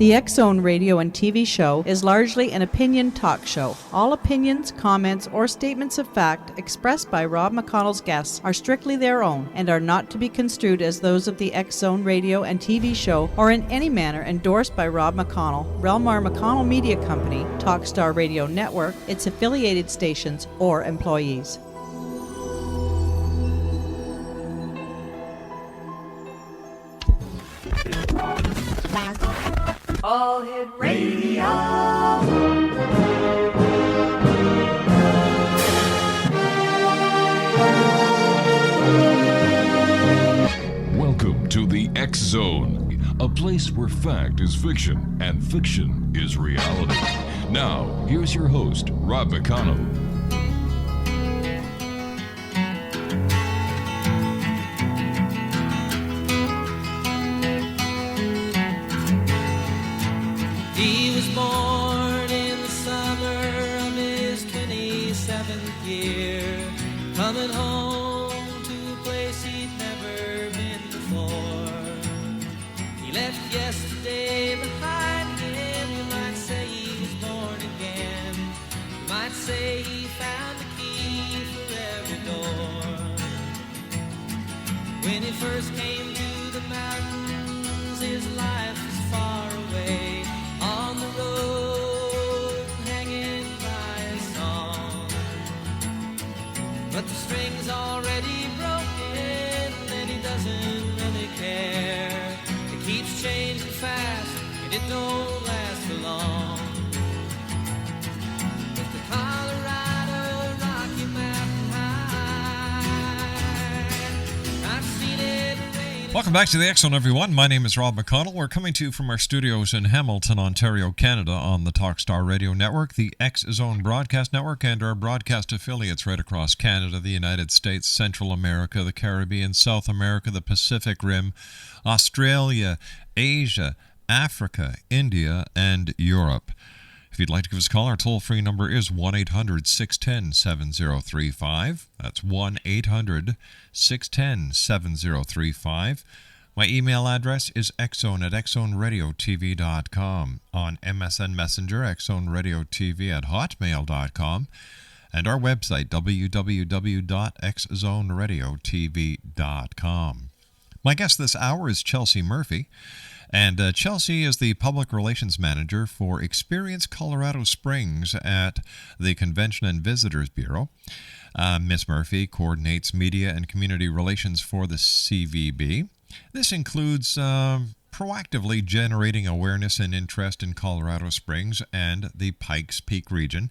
The X-Zone radio and TV show is largely an opinion talk show. All opinions, comments, or statements of fact expressed by Rob McConnell's guests are strictly their own and are not to be construed as those of the X-Zone radio and TV show or in any manner endorsed by Rob McConnell, Relmar McConnell Media Company, Talkstar Radio Network, its affiliated stations, or employees. All Hit Radio. Welcome to the X Zone, a place where fact is fiction and fiction is reality. Now, here's your host, Rob McConnell. He was born in the summer of his 27th year, coming home to a place he'd never been before. He left yesterday behind him. You might say he was born again. You might say he found the key for every door. When he first came to the mountains, his life was far away. On the road, hanging by a song. But the string's already broken, and he doesn't really care. It keeps changing fast, and it don't last for long. With the Colorado Rocky Mountain High, I've seen it rain. Welcome back to the X Zone, everyone. My name is Rob McConnell. We're coming to you from our studios in Hamilton, Ontario, Canada, on the Talkstar Radio Network, the X Zone Broadcast Network, and our broadcast affiliates right across Canada, the United States, Central America, the Caribbean, South America, the Pacific Rim, Australia, Asia, Africa, India, and Europe. If you'd like to give us a call, our toll-free number is 1-800-610-7035. That's 1-800-610-7035. My email address is xzone@xzoneradiotv.com. On MSN Messenger, xzoneradiotv@hotmail.com. And our website, www.xzoneradiotv.com. My guest this hour is Chelsey Murphy. And Chelsey is the Public Relations Manager for Experience Colorado Springs at the Convention and Visitors Bureau. Ms. Murphy coordinates media and community relations for the CVB. This includes proactively generating awareness and interest in Colorado Springs and the Pikes Peak region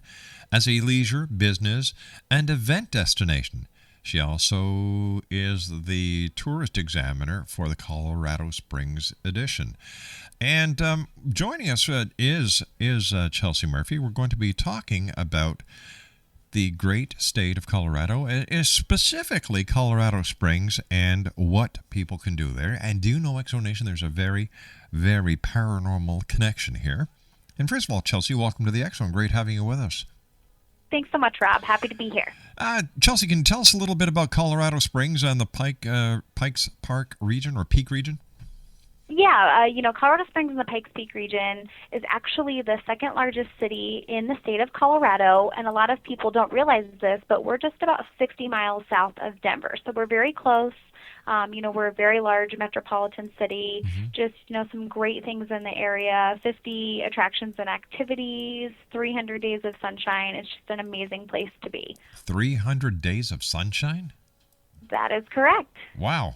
as a leisure, business, and event destination. She also is the tourist examiner for the Colorado Springs edition. And joining us is Chelsey Murphy. We're going to be talking about the great state of Colorado, specifically Colorado Springs, and what people can do there. And do you know, X Zone Nation, there's a very, very paranormal connection here. And first of all, Chelsey, welcome to the X Zone. Great having you with us. Thanks so much, Rob. Happy to be here. Chelsey, can you tell us a little bit about Colorado Springs and the Pikes Park region or Peak region? Yeah, Colorado Springs in the Pikes Peak region is actually the second largest city in the state of Colorado, and a lot of people don't realize this, but we're just about 60 miles south of Denver, so we're very close. We're a very large metropolitan city, just, some great things in the area, 50 attractions and activities, 300 days of sunshine. It's just an amazing place to be. 300 days of sunshine? That is correct. Wow.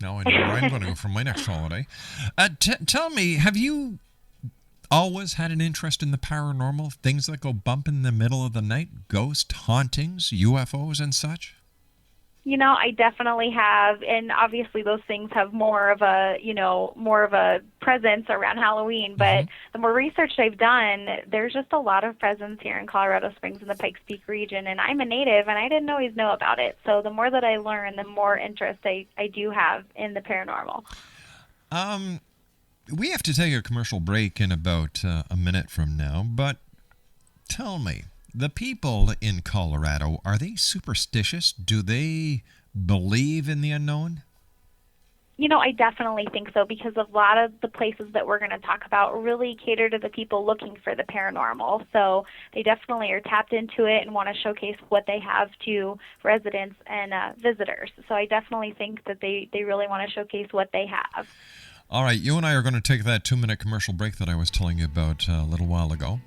Now I know where I'm going to go for my next holiday. Tell me, have you always had an interest in the paranormal? Things that go bump in the middle of the night? Ghost hauntings, UFOs and such? I definitely have, and obviously those things have more of a presence around Halloween, but the more research I've done, there's just a lot of presence here in Colorado Springs in the Pikes Peak region, and I'm a native, and I didn't always know about it, so the more that I learn, the more interest I do have in the paranormal. We have to take a commercial break in about a minute from now, but tell me, the people in Colorado, are they superstitious? Do they believe in the unknown? I definitely think so, because a lot of the places that we're going to talk about really cater to the people looking for the paranormal. So they definitely are tapped into it and want to showcase what they have to residents and visitors. So I definitely think that they really want to showcase what they have. All right, you and I are going to take that 2-minute commercial break that I was telling you about a little while ago.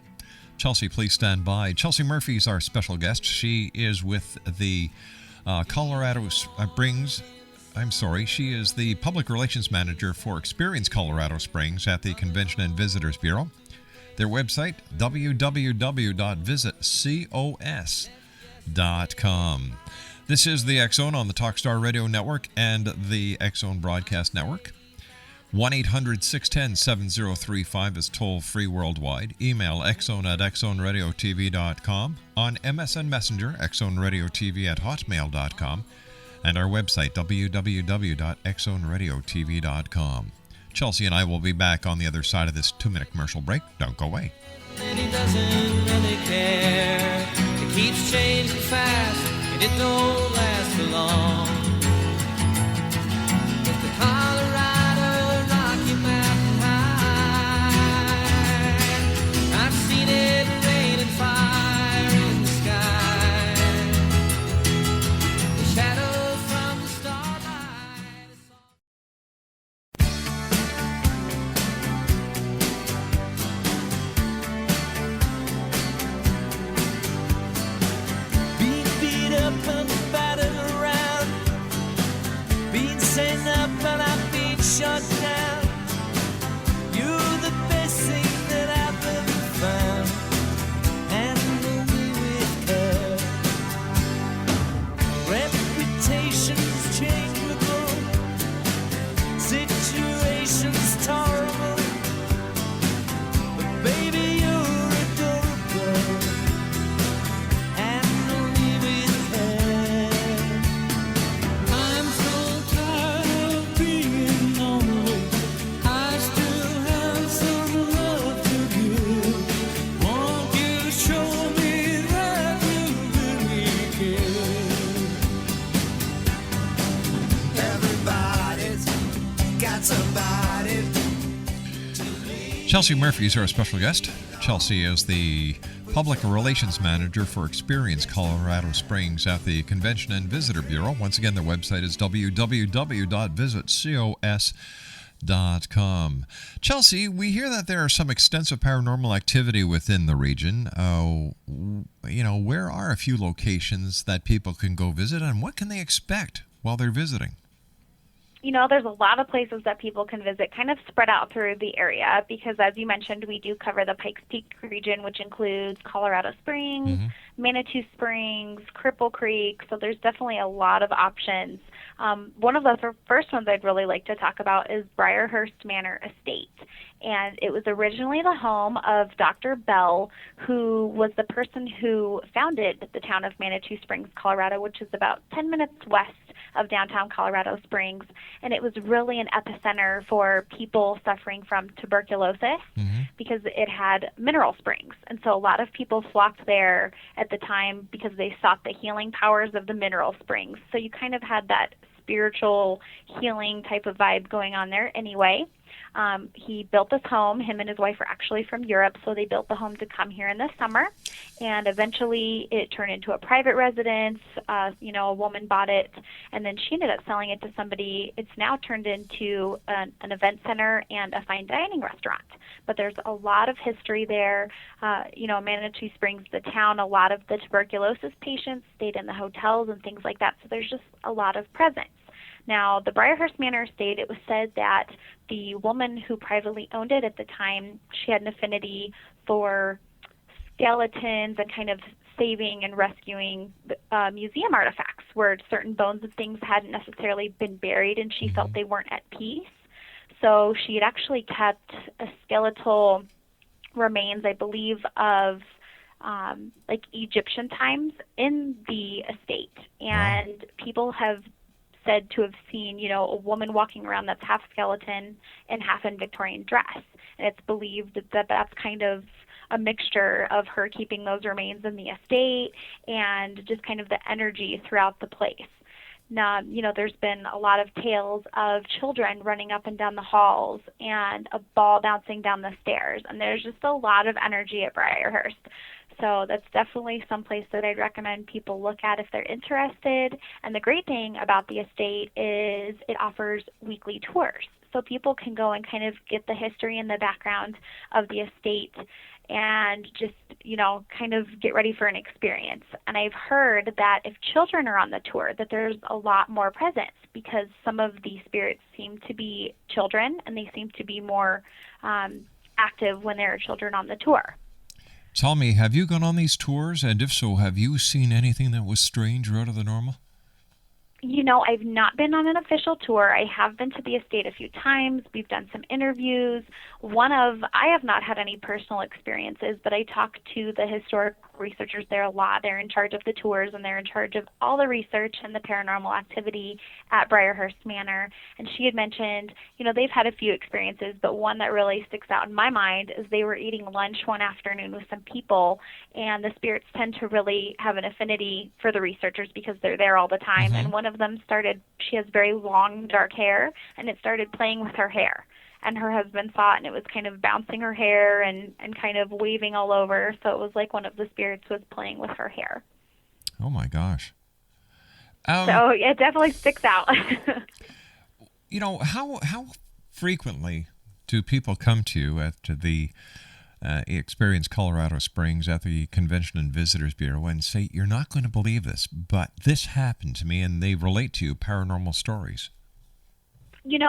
Chelsey, please stand by. Chelsey Murphy is our special guest. She is with the Colorado Springs. She is the Public Relations Manager for Experience Colorado Springs at the Convention and Visitors Bureau. Their website, www.visitcos.com. This is the X Zone on the Talkstar Radio Network and the X Zone Broadcast Network. 1-800-610-7035 is toll-free worldwide. Email xzone@xzoneradiotv.com. On MSN Messenger, xzoneradiotv@hotmail.com. And our website, www.xzoneradiotv.com. Chelsey and I will be back on the other side of this 2-minute commercial break. Don't go away. And he doesn't really care. It keeps changing fast, and it don't last for long. It's the Colorado Rocky Mountain High. I've seen it rain and fire in the sky. The shadow from the starlight is all. Being beat up and battered around, being sent up and I've been shut down. You're the best thing that I've ever found. Handle me with care. Reputations changeable, situations tolerable, but baby you're adorable. Handle me with care. I'm so tired of being lonely. I still have some love to give. Won't you show me that you really care? Everybody's got somebody. Chelsey Murphy is our special guest. Chelsey is the Public Relations Manager for Experience Colorado Springs at the Convention and Visitor Bureau. Once again, their website is www.visitcos.com. Chelsey, we hear that there are some extensive paranormal activity within the region. Where are a few locations that people can go visit, and what can they expect while they're visiting? There's a lot of places that people can visit, kind of spread out through the area, because as you mentioned, we do cover the Pikes Peak region, which includes Colorado Springs, Manitou Springs, Cripple Creek, so there's definitely a lot of options. One of the first ones I'd really like to talk about is Briarhurst Manor Estate. And it was originally the home of Dr. Bell, who was the person who founded the town of Manitou Springs, Colorado, which is about 10 minutes west of downtown Colorado Springs. And it was really an epicenter for people suffering from tuberculosis because it had mineral springs. And so a lot of people flocked there at the time because they sought the healing powers of the mineral springs. So you kind of had that spiritual healing type of vibe going on there anyway. He built this home. Him and his wife are actually from Europe, so they built the home to come here in the summer. And eventually it turned into a private residence. A woman bought it, and then she ended up selling it to somebody. It's now turned into an event center and a fine dining restaurant. But there's a lot of history there. Manitou Springs, the town, a lot of the tuberculosis patients stayed in the hotels and things like that, so there's just a lot of presence. Now, the Briarhurst Manor Estate, it was said that the woman who privately owned it at the time, she had an affinity for skeletons and kind of saving and rescuing museum artifacts where certain bones and things hadn't necessarily been buried, and she felt they weren't at peace. So she had actually kept a skeletal remains, I believe, of Egyptian times in the estate. And people have said to have seen, a woman walking around that's half skeleton and half in Victorian dress. And it's believed that that's kind of a mixture of her keeping those remains in the estate and just kind of the energy throughout the place. There's been a lot of tales of children running up and down the halls and a ball bouncing down the stairs. And there's just a lot of energy at Briarhurst. So that's definitely some place that I'd recommend people look at if they're interested. And the great thing about the estate is it offers weekly tours. So people can go and kind of get the history and the background of the estate and just, kind of get ready for an experience. And I've heard that if children are on the tour, that there's a lot more presence because some of the spirits seem to be children and they seem to be more active when there are children on the tour. Tell me, have you gone on these tours? And if so, have you seen anything that was strange or out of the normal? I've not been on an official tour. I have been to the estate a few times. We've done some interviews. I have not had any personal experiences, but I talk to the historic researchers there a lot. They're in charge of the tours, and they're in charge of all the research and the paranormal activity at Briarhurst Manor. And she had mentioned, they've had a few experiences, but one that really sticks out in my mind is they were eating lunch one afternoon with some people, and the spirits tend to really have an affinity for the researchers because they're there all the time. Mm-hmm. And one of them she has very long, dark hair, and it started playing with her hair. And her husband saw it, and it was kind of bouncing her hair and kind of waving all over. So it was like one of the spirits was playing with her hair. Oh, my gosh. So it definitely sticks out. How frequently do people come to you at the Experience Colorado Springs at the Convention and Visitors Bureau and say, you're not going to believe this, but this happened to me, and they relate to you paranormal stories?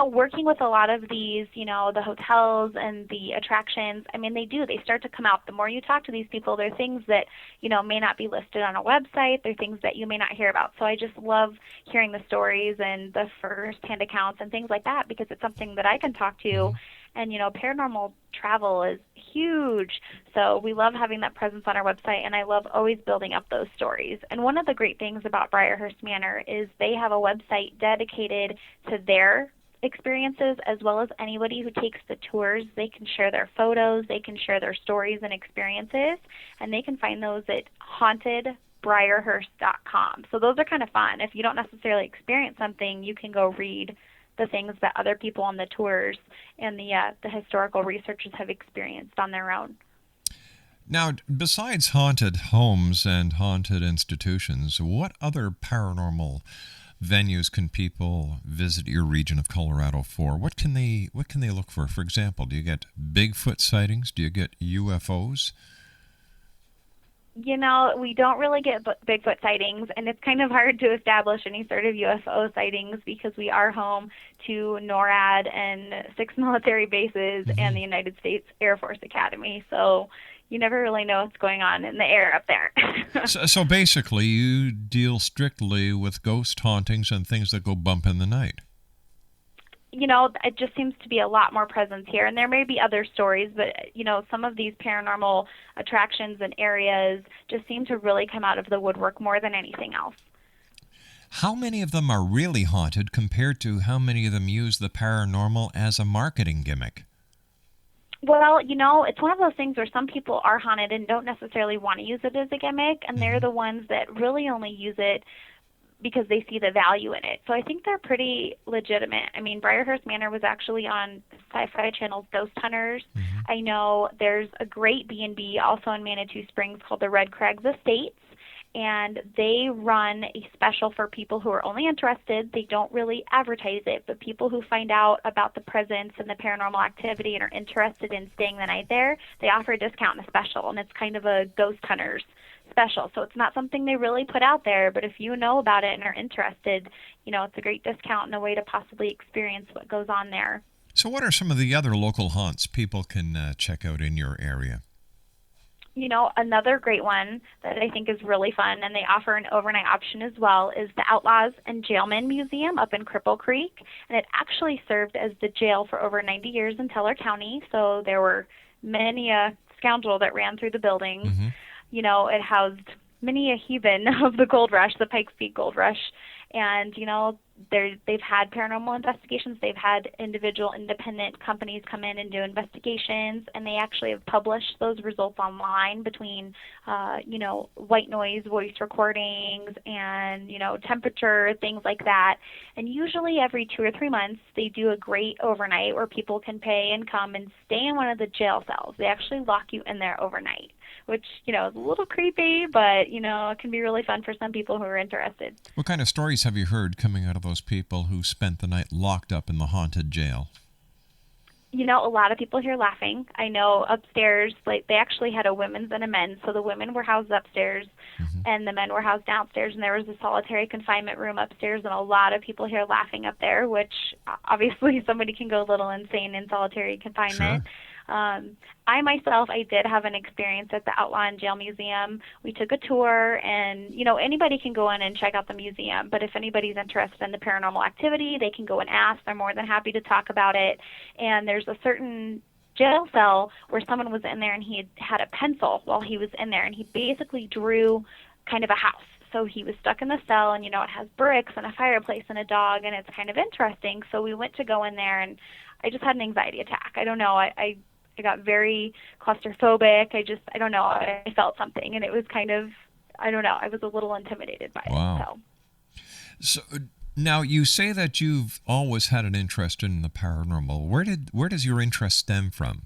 Working with a lot of these, the hotels and the attractions, they start to come out. The more you talk to these people, there are things that, may not be listed on a website. There are things that you may not hear about. So I just love hearing the stories and the first-hand accounts and things like that because it's something that I can talk to. Mm-hmm. And, paranormal travel is huge. So we love having that presence on our website, and I love always building up those stories. And one of the great things about Briarhurst Manor is they have a website dedicated to their experiences as well as anybody who takes the tours. They can share their photos, they can share their stories and experiences, and they can find those at hauntedbriarhurst.com. So those are kind of fun. If you don't necessarily experience something, you can go read the things that other people on the tours and the historical researchers have experienced on their own. Now, besides haunted homes and haunted institutions, what other paranormal venues can people visit your region of Colorado for? What can they look for? For example, do you get Bigfoot sightings? Do you get UFOs? We don't really get Bigfoot sightings, and it's kind of hard to establish any sort of UFO sightings because we are home to NORAD and 6 military bases Mm-hmm. and the United States Air Force Academy. So you never really know what's going on in the air up there. So basically, you deal strictly with ghost hauntings and things that go bump in the night. It just seems to be a lot more presence here. And there may be other stories, but, some of these paranormal attractions and areas just seem to really come out of the woodwork more than anything else. How many of them are really haunted compared to how many of them use the paranormal as a marketing gimmick? Well, it's one of those things where some people are haunted and don't necessarily want to use it as a gimmick, and they're the ones that really only use it because they see the value in it. So I think they're pretty legitimate. Briarhurst Manor was actually on Sci-Fi Channel's Ghost Hunters. Mm-hmm. I know there's a great B&B also in Manitou Springs called the Red Crags Estates, and they run a special for people who are only interested. They don't really advertise it, but people who find out about the presence and the paranormal activity and are interested in staying the night there, they offer a discount and a special, and it's kind of a Ghost Hunters special. So it's not something they really put out there, but if you know about it and are interested, it's a great discount and a way to possibly experience what goes on there. So what are some of the other local haunts people can check out in your area? Another great one that I think is really fun, and they offer an overnight option as well, is the Outlaws and Jailmen Museum up in Cripple Creek. And it actually served as the jail for over 90 years in Teller County, so there were many a scoundrel that ran through the building. Mm-hmm. It housed many a heathen of the gold rush, the Pikes Peak gold rush. And, they've had paranormal investigations. They've had individual independent companies come in and do investigations, and they actually have published those results online between, white noise voice recordings and, temperature, things like that. And usually every 2 or 3 months, they do a great overnight where people can pay and come and stay in one of the jail cells. They actually lock you in there overnight, which, is a little creepy, but, it can be really fun for some people who are interested. What kind of stories have you heard coming out of those people who spent the night locked up in the haunted jail? A lot of people here laughing. I know upstairs, they actually had a women's and a men's, so the women were housed upstairs and the men were housed downstairs, and there was a solitary confinement room upstairs, and a lot of people here laughing up there, which obviously somebody can go a little insane in solitary confinement. Sure. I did have an experience at the Outlaw and Jail Museum. We took a tour, and, anybody can go in and check out the museum, but if anybody's interested in the paranormal activity, they can go and ask. They're more than happy to talk about it. And there's a certain jail cell where someone was in there, and he had a pencil while he was in there, and he basically drew kind of a house. So he was stuck in the cell, and, it has bricks and a fireplace and a dog, and it's kind of interesting. So we went to go in there, and I just had an anxiety attack. I don't know. I got very claustrophobic. I don't know. I felt something, and it was kind of, I don't know. I was a little intimidated by it. So now you say that you've always had an interest in the paranormal. Where does your interest stem from?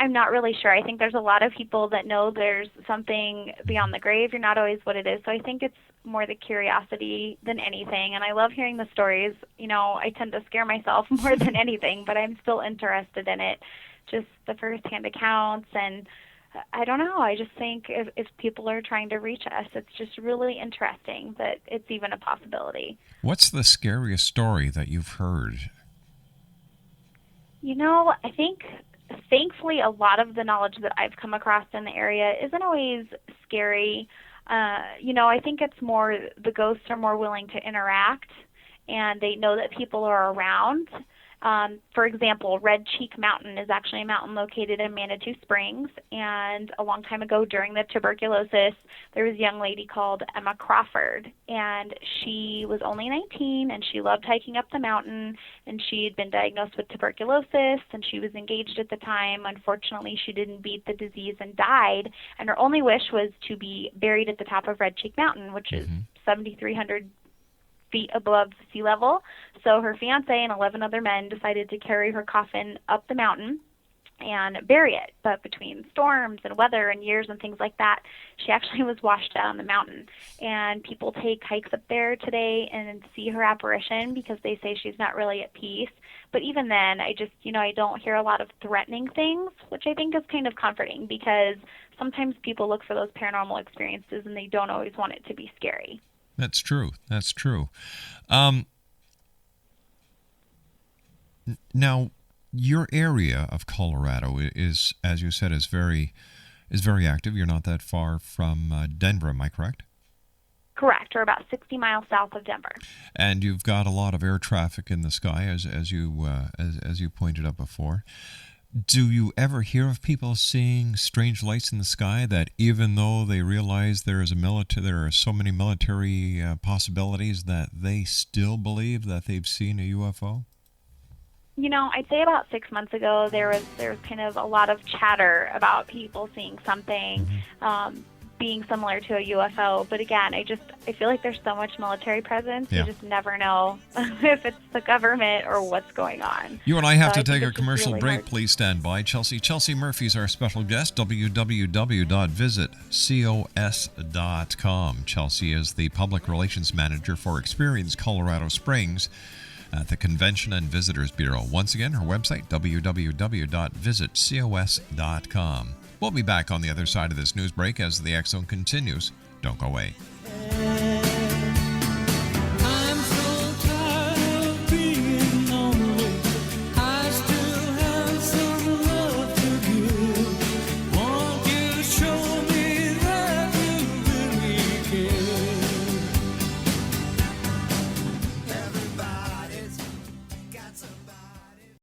I'm not really sure. I think there's a lot of people that know there's something beyond the grave. You're not always what it is. So I think it's more the curiosity than anything. And I love hearing the stories. I tend to scare myself more than anything, but I'm still interested in it. Just the firsthand accounts. And I don't know. I just think if people are trying to reach us, it's just really interesting that it's even a possibility. What's the scariest story that you've heard? I think thankfully a lot of the knowledge that I've come across in the area isn't always scary. I think it's more the ghosts are more willing to interact, and they know that people are around. For example, Red Cheek Mountain is actually a mountain located in Manitou Springs, and a long time ago during the tuberculosis, there was a young lady called Emma Crawford, and she was only 19, and she loved hiking up the mountain, and she had been diagnosed with tuberculosis, and she was engaged at the time. Unfortunately, she didn't beat the disease and died, and her only wish was to be buried at the top of Red Cheek Mountain, which is 7,300 feet above sea level. So her fiance and 11 other men decided to carry her coffin up the mountain and bury it. But between storms and weather and years and things like that, she actually was washed out on the mountain. And people take hikes up there today and see her apparition because they say she's not really at peace. But even then, I just, I don't hear a lot of threatening things, which I think is kind of comforting because sometimes people look for those paranormal experiences and they don't always want it to be scary. That's true. That's true. Now, your area of Colorado is, as you said, is very active. You're not that far from Denver, am I correct? Correct. We're about 60 miles south of Denver. And you've got a lot of air traffic in the sky, as you pointed out before. Do you ever hear of people seeing strange lights in the sky that even though they realize there are so many military possibilities that they still believe that they've seen a UFO? I'd say about 6 months ago there was kind of a lot of chatter about people seeing something being similar to a UFO. But again, I feel like there's so much military presence. Yeah. You just never know if it's the government or what's going on. You and I have to take a commercial really break. hard. Please stand by. Chelsey Murphy's our special guest. www.visitcos.com. Chelsey is the public relations manager for Experience Colorado Springs at the Convention and Visitors Bureau. Once again, her website, www.visitcos.com. We'll be back on the other side of this news break as the X Zone continues. Don't go away. I'm so tired of being lonely. I still have some love to give. Won't you show me that you really care? Everybody's got somebody.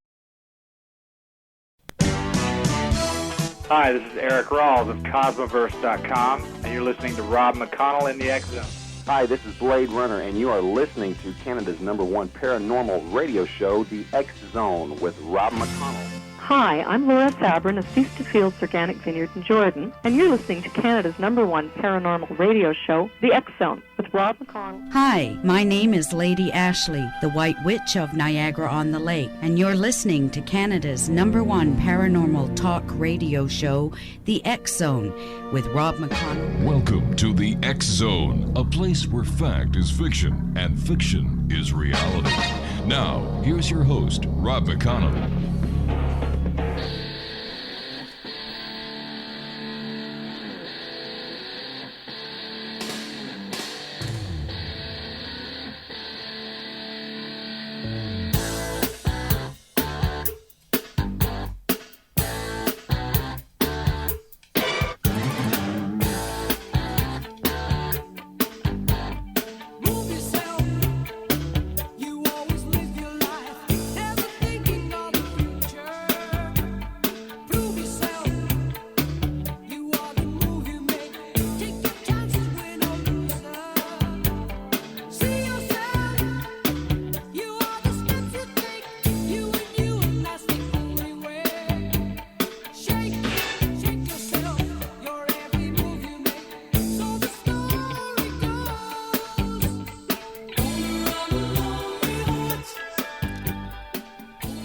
Hi, this is Eric Rawls of Cosmoverse.com, and you're listening to Rob McConnell in the X Zone. Hi, this is Blade Runner, and you are listening to Canada's #1 paranormal radio show, The X Zone, with Rob McConnell. Hi, I'm Laura Sabrin of Feast to Fields Organic Vineyard in Jordan, and you're listening to Canada's #1 paranormal radio show, The X Zone, with Rob McConnell. Hi, my name is Lady Ashley, the White Witch of Niagara-on-the-Lake, and you're listening to Canada's #1 paranormal talk radio show, The X Zone, with Rob McConnell. Welcome to the X Zone, a place where fact is fiction and fiction is reality. Now, here's your host, Rob McConnell.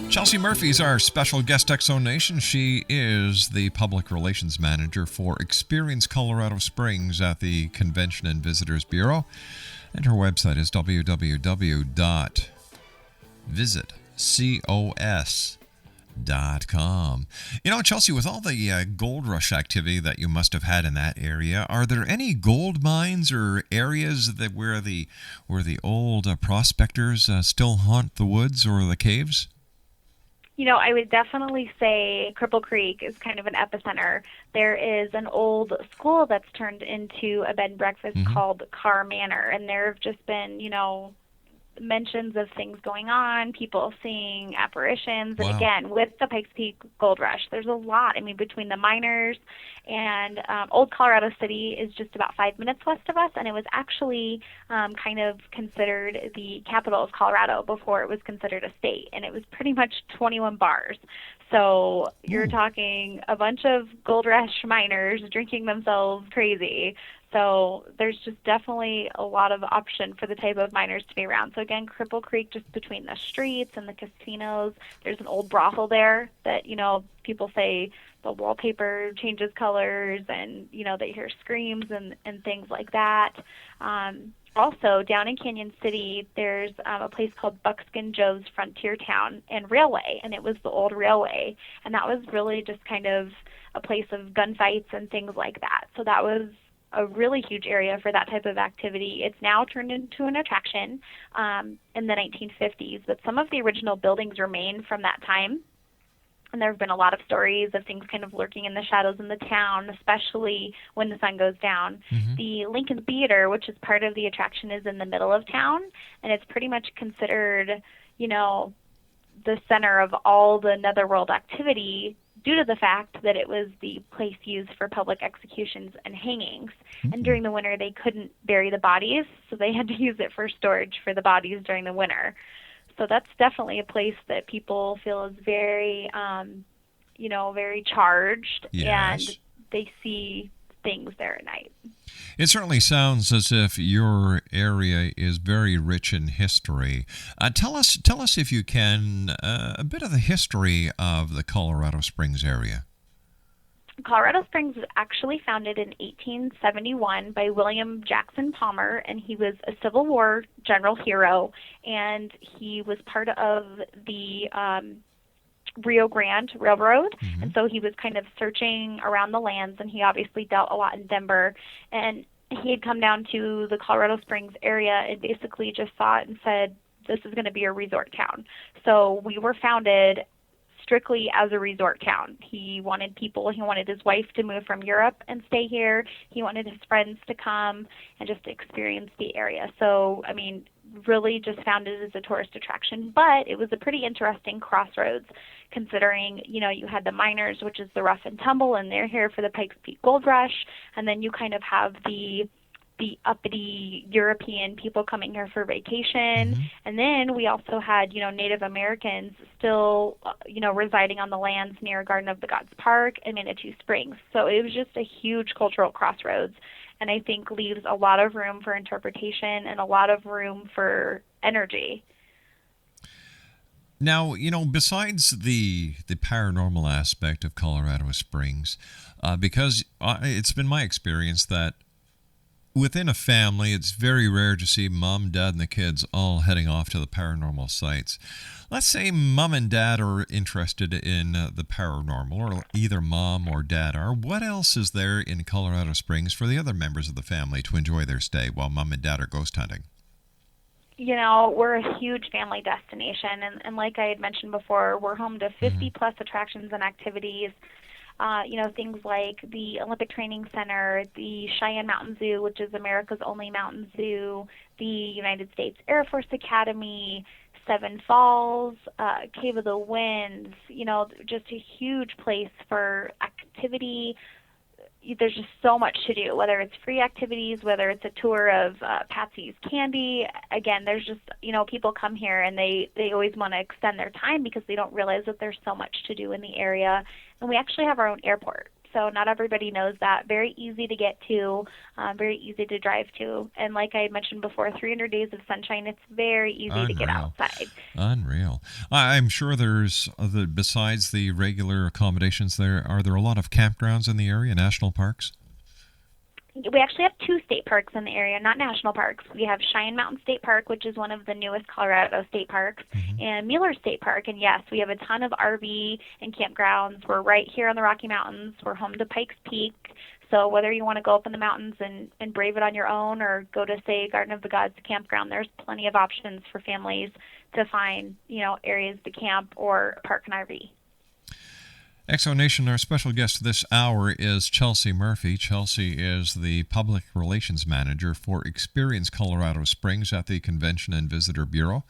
Chelsey Murphy is our special guest X Zone Nation. She is the Public Relations Manager for Experience Colorado Springs at the Convention and Visitors Bureau. And her website is www.visitcos.com. You know, Chelsey, with all the gold rush activity that you must have had in that area, are there any gold mines or areas that where the old prospectors still haunt the woods or the caves? You know, I would definitely say Cripple Creek is kind of an epicenter. There is an old school that's turned into a bed and breakfast called Carr Manor, and there have just been, you know, mentions of things going on, people seeing apparitions, and again, with the Pikes Peak Gold Rush, there's a lot. I mean, between the miners and Old Colorado City is just about 5 minutes west of us, and it was actually kind of considered the capital of Colorado before it was considered a state, and it was pretty much 21 bars. So you're talking a bunch of Gold Rush miners drinking themselves crazy. So there's just definitely a lot of option for the type of miners to be around. So again, Cripple Creek, just between the streets and the casinos, there's an old brothel there that, you know, people say the wallpaper changes colors and, you know, they hear screams and things like that. Also, down in Canyon City, there's a place called Buckskin Joe's Frontier Town and Railway, and it was the old railway. And that was really just kind of a place of gunfights and things like that. So that was a really huge area for that type of activity. It's now turned into an attraction in the 1950s, but some of the original buildings remain from that time. And there have been a lot of stories of things kind of lurking in the shadows in the town, especially when the sun goes down. The Lincoln Theater, which is part of the attraction, is in the middle of town, and it's pretty much considered, you know, the center of all the netherworld activity due to the fact that it was the place used for public executions and hangings. And during the winter, they couldn't bury the bodies, so they had to use it for storage for the bodies during the winter. So that's definitely a place that people feel is very, you know, very charged, and they see things there at night. It certainly sounds as if your area is very rich in history. Tell us, if you can, a bit of the history of the Colorado Springs area. Colorado Springs was actually founded in 1871 by William Jackson Palmer, and he was a Civil War general hero, and he was part of the Rio Grande Railroad, and so he was kind of searching around the lands, and he obviously dealt a lot in Denver, and he had come down to the Colorado Springs area and basically just saw it and said, this is going to be a resort town. So we were founded strictly as a resort town. He wanted his wife to move from Europe and stay here. He wanted his friends to come and just experience the area. So, I mean, really just founded as a tourist attraction, but it was a pretty interesting crossroads considering, you know, you had the miners, which is the rough and tumble, and they're here for the Pikes Peak Gold Rush, and then you kind of have the the uppity European people coming here for vacation. And then we also had, Native Americans still, residing on the lands near Garden of the Gods Park and Manitou Springs. So it was just a huge cultural crossroads, and I think leaves a lot of room for interpretation and a lot of room for energy. Now, besides the paranormal aspect of Colorado Springs, because it's been my experience that within a family, it's very rare to see mom, dad, and the kids all heading off to the paranormal sites. Let's say mom and dad are interested in the paranormal, or either mom or dad are. What else is there in Colorado Springs for the other members of the family to enjoy their stay while mom and dad are ghost hunting? We're a huge family destination, and like I had mentioned before, we're home to 50-plus attractions and activities. Things like the Olympic Training Center, the Cheyenne Mountain Zoo, which is America's only mountain zoo, the United States Air Force Academy, Seven Falls, Cave of the Winds, just a huge place for activity. There's just so much to do, whether it's free activities, whether it's a tour of Patsy's Candy. Again, there's just, people come here and they always want to extend their time because they don't realize that there's so much to do in the area. And we actually have our own airport. So not everybody knows that. Very easy to get to, very easy to drive to. And like I had mentioned before, 300 days of sunshine, it's very easy to get outside. Unreal. I'm sure there's, besides the regular accommodations there, are there a lot of campgrounds in the area, national parks? We actually have 2 state parks in the area, not national parks. We have Cheyenne Mountain State Park, which is one of the newest Colorado state parks, and Mueller State Park. And yes, we have a ton of RV and campgrounds. We're right here on the Rocky Mountains. We're home to Pikes Peak. So whether you want to go up in the mountains and brave it on your own or go to, say, Garden of the Gods campground, there's plenty of options for families to find, areas to camp or park an RV. Exonation, our special guest this hour is Chelsey Murphy. Chelsey is the Public Relations Manager for Experience Colorado Springs at the Convention and Visitor Bureau.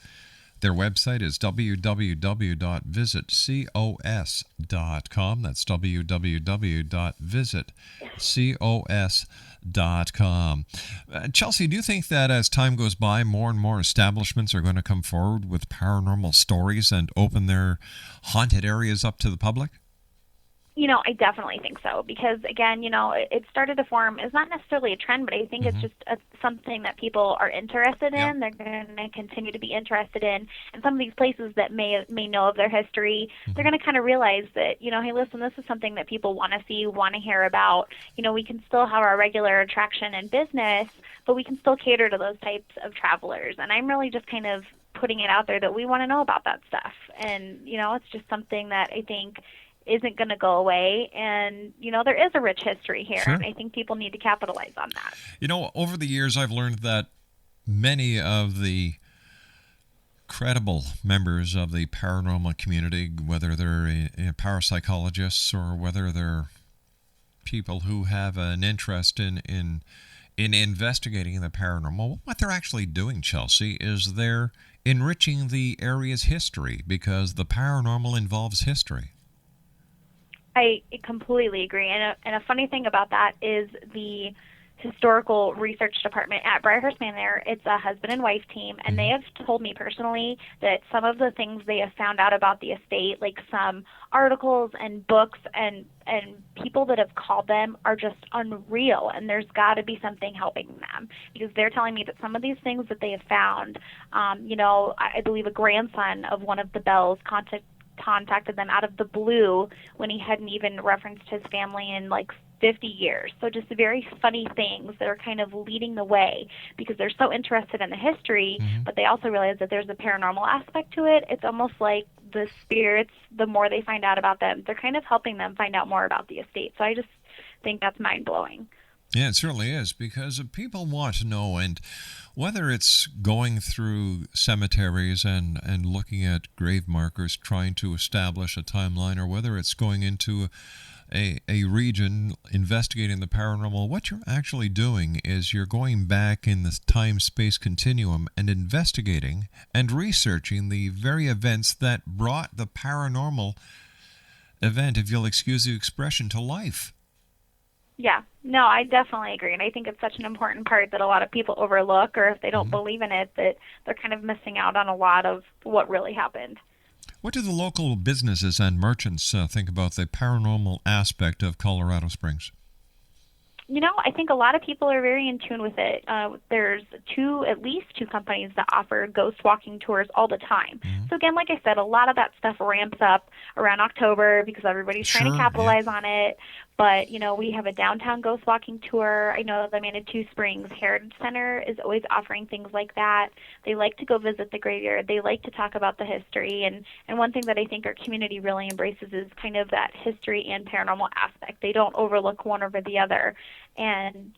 Their website is www.visitcos.com. That's www.visitcos.com. Chelsey, do you think that as time goes by, more and more establishments are going to come forward with paranormal stories and open their haunted areas up to the public? I definitely think so because, again, it started to form. It's not necessarily a trend, but I think it's just something that people are interested in. They're going to continue to be interested in. And some of these places that may know of their history, they're going to kind of realize that, hey, listen, this is something that people want to see, want to hear about. We can still have our regular attraction and business, but we can still cater to those types of travelers. And I'm really just kind of putting it out there that we want to know about that stuff. And, it's just something that I think isn't going to go away, and there is a rich history here, and I think people need to capitalize on that. Over the years I've learned that many of the credible members of the paranormal community, whether they're parapsychologists or whether they're people who have an interest in investigating the paranormal, what they're actually doing, Chelsey, is they're enriching the area's history because the paranormal involves history. I completely agree. And a funny thing about that is the historical research department at Briarhurst Manor, it's a husband and wife team, and they have told me personally that some of the things they have found out about the estate, like some articles and books and people that have called them, are just unreal, and there's got to be something helping them because they're telling me that some of these things that they have found, I believe a grandson of one of the Bells contacted them out of the blue when he hadn't even referenced his family in 50 years. So just very funny things that are kind of leading the way because they're so interested in the history, but they also realize that there's a paranormal aspect to it. It's almost like the spirits, the more they find out about them, they're kind of helping them find out more about the estate. So I just think that's mind-blowing. Yeah, it certainly is, because people want to know, and whether it's going through cemeteries and looking at grave markers, trying to establish a timeline, or whether it's going into a region investigating the paranormal, what you're actually doing is you're going back in the time-space continuum and investigating and researching the very events that brought the paranormal event, if you'll excuse the expression, to life. Yeah, no, I definitely agree, and I think it's such an important part that a lot of people overlook, or if they don't believe in it, that they're kind of missing out on a lot of what really happened. What do the local businesses and merchants think about the paranormal aspect of Colorado Springs? I think a lot of people are very in tune with it. There's at least two companies that offer ghost walking tours all the time. So again, like I said, a lot of that stuff ramps up around October because everybody's trying to capitalize on it. But, we have a downtown ghost walking tour. I know the Manitou Springs Heritage Center is always offering things like that. They like to go visit the graveyard. They like to talk about the history. And one thing that I think our community really embraces is kind of that history and paranormal aspect. They don't overlook one over the other. And,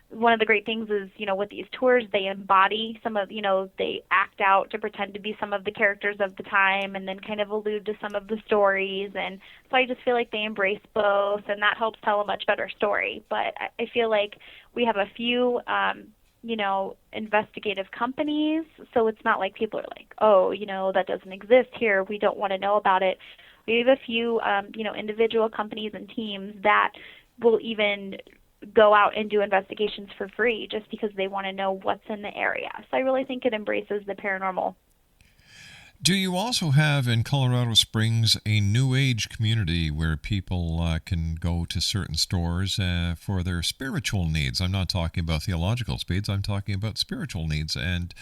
one of the great things is, with these tours, they embody some of, they act out to pretend to be some of the characters of the time and then kind of allude to some of the stories. And so I just feel like they embrace both, and that helps tell a much better story. But I feel like we have a few, investigative companies, so it's not like people are like, oh, that doesn't exist here, we don't want to know about it. We have a few, individual companies and teams that will even go out and do investigations for free just because they want to know what's in the area. So I really think it embraces the paranormal. Do you also have in Colorado Springs a New Age community where people can go to certain stores for their spiritual needs? I'm not talking about theological needs, I'm talking about spiritual needs. And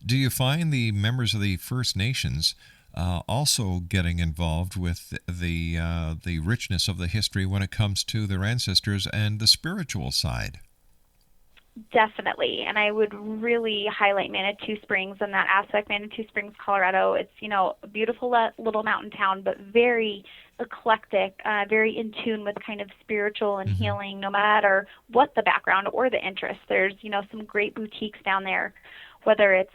do you find the members of the First Nations also getting involved with the richness of the history when it comes to their ancestors and the spiritual side? Definitely, and I would really highlight Manitou Springs in that aspect. Manitou Springs, Colorado, it's, a beautiful little mountain town, but very eclectic, very in tune with kind of spiritual and healing, no matter what the background or the interest. There's, some great boutiques down there, whether it's,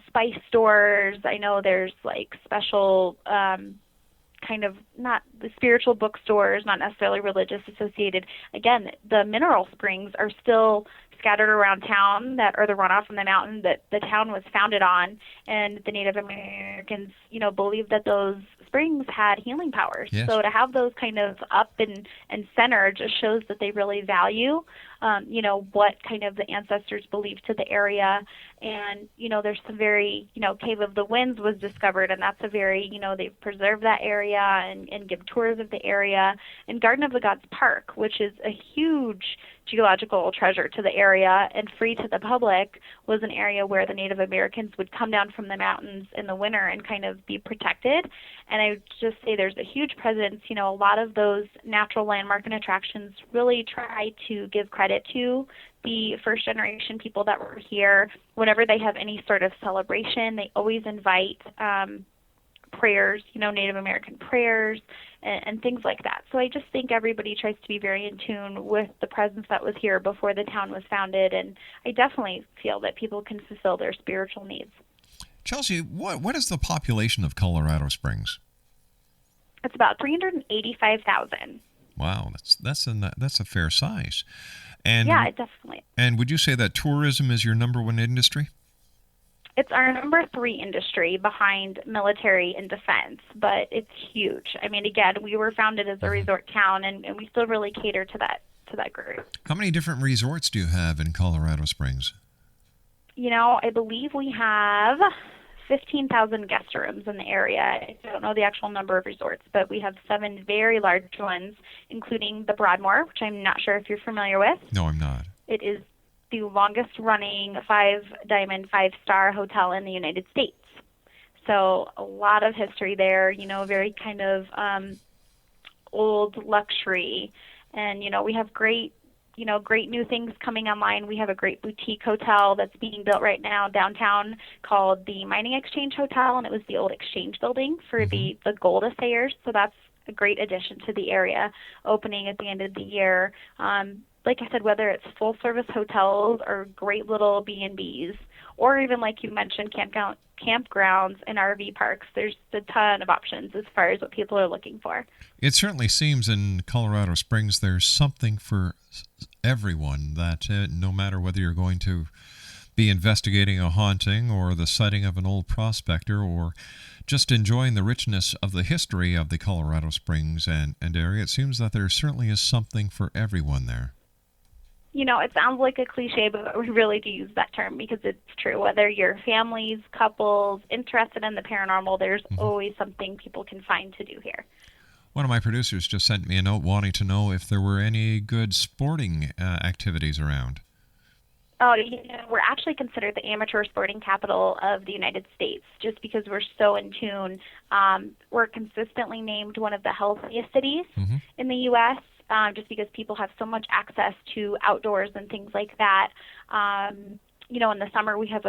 spice stores. I know there's like special kind of not the spiritual bookstores, not necessarily religious associated. Again, the mineral springs are still scattered around town that are the runoff from the mountain that the town was founded on, and the Native Americans, believed that those springs had healing powers. Yes. So to have those kind of up and centered just shows that they really value, what kind of the ancestors believed to the area. And, there's some very, Cave of the Winds was discovered, and that's a very, they've preserved that area and give tours of the area. And Garden of the Gods Park, which is a huge geological treasure to the area and free to the public, was an area where the Native Americans would come down from the mountains in the winter and kind of be protected. And I would just say there's a huge presence. A lot of those natural landmark and attractions really try to give credit to the first generation people that were here. Whenever they have any sort of celebration, they always invite prayers, Native American prayers and things like that. So I just think everybody tries to be very in tune with the presence that was here before the town was founded, and I definitely feel that people can fulfill their spiritual needs. Chelsey, what is the population of Colorado Springs? It's about 385,000. Wow, that's a fair size. And yeah, definitely. And would you say that tourism is your number one industry? It's our number 3 industry behind military and defense, but it's huge. I mean, again, we were founded as a resort town, and we still really cater to that group. How many different resorts do you have in Colorado Springs? I believe we have 15,000 guest rooms in the area. I don't know the actual number of resorts, but we have 7 very large ones, including the Broadmoor, which I'm not sure if you're familiar with. No, I'm not. It is the longest running 5-diamond, 5-star hotel in the United States. So a lot of history there, very kind of old luxury. And, we have great new things coming online. We have a great boutique hotel that's being built right now downtown called the Mining Exchange Hotel, and it was the old exchange building for the gold assayers. So that's a great addition to the area, opening at the end of the year. Like I said, whether it's full-service hotels or great little B&Bs, or even like you mentioned, campgrounds and RV parks, there's a ton of options as far as what people are looking for. It certainly seems in Colorado Springs there's something for everyone, that no matter whether you're going to be investigating a haunting or the sighting of an old prospector, or just enjoying the richness of the history of the Colorado Springs and area. It seems that there certainly is something for everyone there. You know, it sounds like a cliche, but we really do use that term because it's true. Whether you're families, couples, interested in the paranormal, there's always something people can find to do here. One of my producers just sent me a note wanting to know if there were any good sporting activities around. Oh, you know, we're actually considered the amateur sporting capital of the United States just because we're so in tune. We're consistently named one of the healthiest cities in the U.S., just because people have so much access to outdoors and things like that. You know, in the summer we have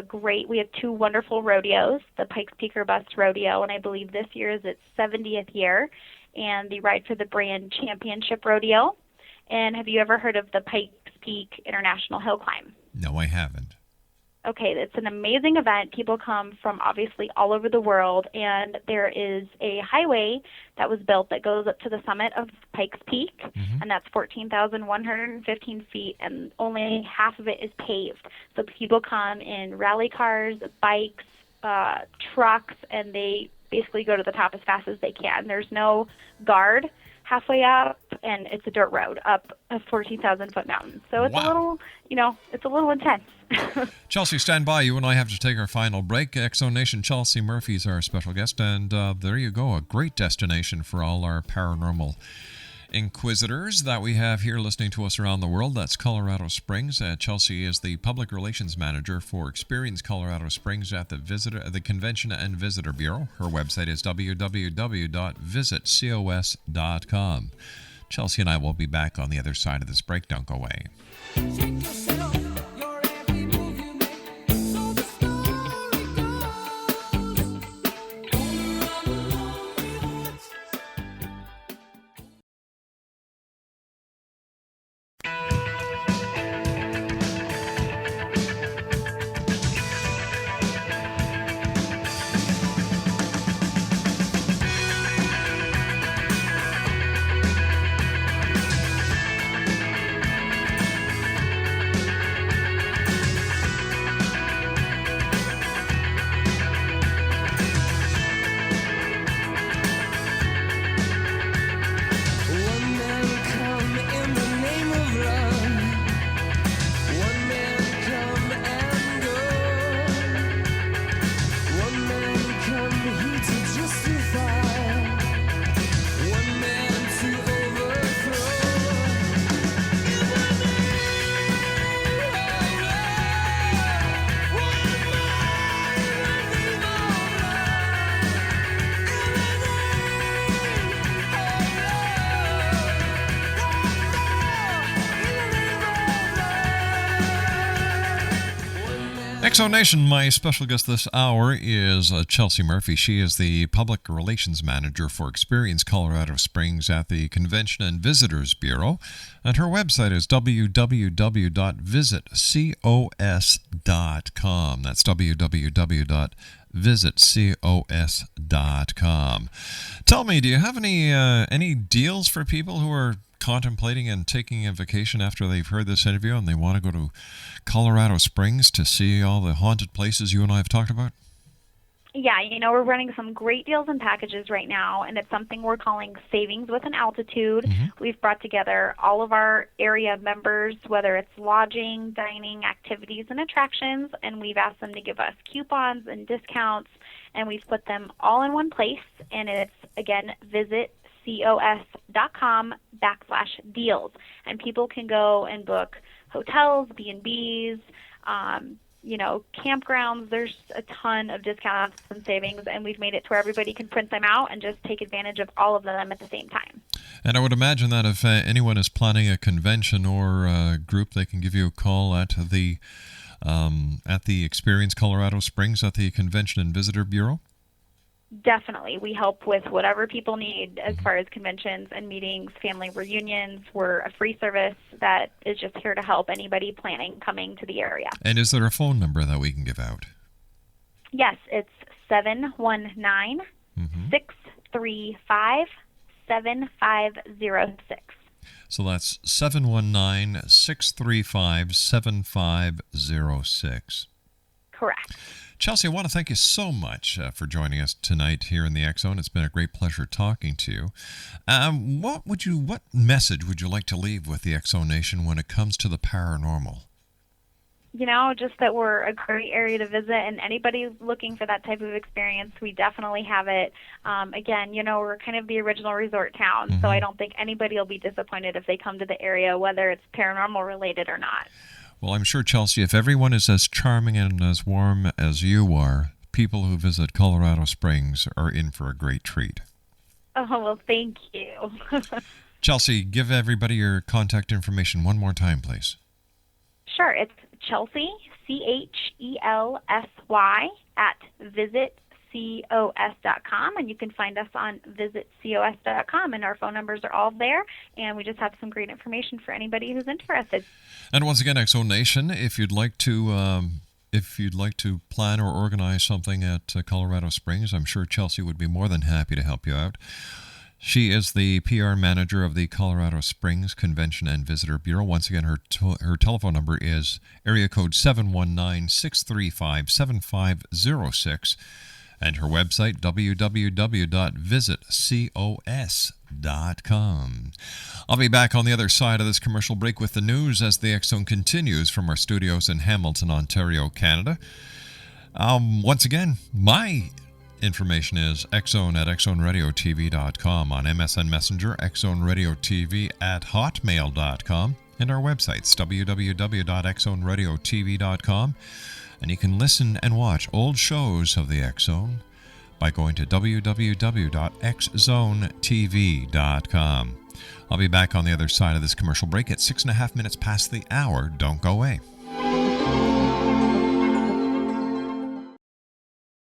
two wonderful rodeos, the Pikes Peak Bus Rodeo, and I believe this year is its 70th year, and the Ride for the Brand Championship Rodeo. And have you ever heard of the Pikes Peak International Hill Climb? No, I haven't. Okay, it's an amazing event. People come from obviously all over the world, and there is a highway that was built that goes up to the summit of Pikes Peak, and that's 14,115 feet, and only half of it is paved. So people come in rally cars, bikes, trucks, and they basically go to the top as fast as they can. There's no guard halfway up, and it's a dirt road up a 14,000-foot mountain. So it's a little, it's a little intense. Chelsey, stand by. You and I have to take our final break. X-Zone Nation Chelsey Murphy is our special guest, and there you go, a great destination for all our paranormal inquisitors that we have here listening to us around the world. That's Colorado Springs. Chelsey is the public relations manager for Experience Colorado Springs at the Convention and Visitor Bureau. Her website is www.visitcos.com. Chelsey and I will be back on the other side of this break. Don't go away. X-Zone Nation, my special guest this hour is Chelsey Murphy. She is the Public Relations Manager for Experience Colorado Springs at the Convention and Visitors Bureau. And her website is www.visitcos.com. That's www.visitcos.com. Tell me, do you have any deals for people who are contemplating and taking a vacation after they've heard this interview and they want to go to Colorado Springs to see all the haunted places you and I have talked about? Yeah, we're running some great deals and packages right now, and it's something we're calling Savings with an Altitude. We've brought together all of our area members, whether it's lodging, dining, activities, and attractions, and we've asked them to give us coupons and discounts, and we've put them all in one place, and it's, again, visitcos.com/deals, and people can go and book hotels, B&Bs, campgrounds. There's a ton of discounts and savings, and we've made it to where everybody can print them out and just take advantage of all of them at the same time. And I would imagine that if anyone is planning a convention or a group, they can give you a call at the Experience Colorado Springs at the Convention and Visitor Bureau. Definitely. We help with whatever people need as far as conventions and meetings, family reunions. We're a free service that is just here to help anybody planning coming to the area. And is there a phone number that we can give out? Yes, it's 719-635-7506. So that's 719-635-7506. Correct. Chelsey, I want to thank you so much for joining us tonight here in the X Zone. It's been a great pleasure talking to you. What message would you like to leave with the X Zone Nation when it comes to the paranormal? Just that we're a great area to visit, and anybody looking for that type of experience, we definitely have it. Again, we're kind of the original resort town, so I don't think anybody will be disappointed if they come to the area, whether it's paranormal related or not. Well, I'm sure, Chelsey, if everyone is as charming and as warm as you are, people who visit Colorado Springs are in for a great treat. Oh, well, thank you. Chelsey, give everybody your contact information one more time, please. Sure. It's Chelsey, CHELSY, at visitcos.com, and you can find us on visitcos.com, and our phone numbers are all there, and we just have some great information for anybody who's interested. And once again, X Zone Nation, if you'd like to plan or organize something at Colorado Springs, I'm sure Chelsey would be more than happy to help you out. She is the PR manager of the Colorado Springs Convention and Visitor Bureau. Once again, her telephone number is area code 719-635-7506, and her website, www.visitcos.com. I'll be back on the other side of this commercial break with the news as the X Zone continues from our studios in Hamilton, Ontario, Canada. Once again, my information is xzone at xzoneradiotv.com, on MSN Messenger, xzoneradiotv at hotmail.com, and our websites, www.xzoneradiotv.com. And you can listen and watch old shows of the X Zone by going to www.xzonetv.com. I'll be back on the other side of this commercial break at 6.5 minutes past the hour. Don't go away.